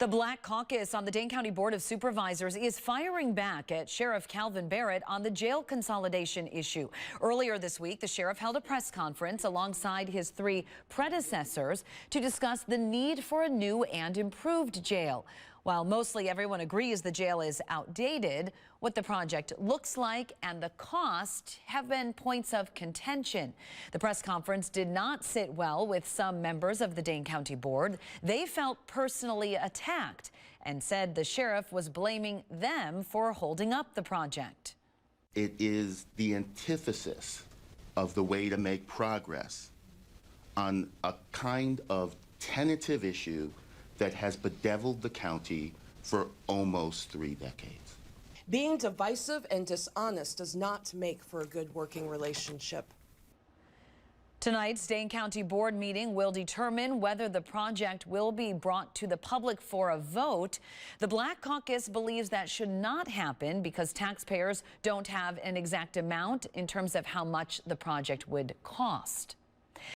The Black Caucus on the Dane County Board of Supervisors is firing back at Sheriff Kalvin Barrett on the jail consolidation issue. Earlier this week, the sheriff held a press conference alongside his three predecessors to discuss the need for a new and improved jail. While mostly everyone agrees the jail is outdated, what the project looks like and the cost have been points of contention. The press conference did not sit well with some members of the Dane County Board. They felt personally attacked and said the sheriff was blaming them for holding up the project. It is the antithesis of the way to make progress on a kind of tentative issue that has bedeviled the county for almost 3 decades. Being divisive and dishonest does not make for a good working relationship. Tonight's Dane County Board meeting will determine whether the project will be brought to the public for a vote. The Black Caucus believes that should not happen because taxpayers don't have an exact amount in terms of how much the project would cost.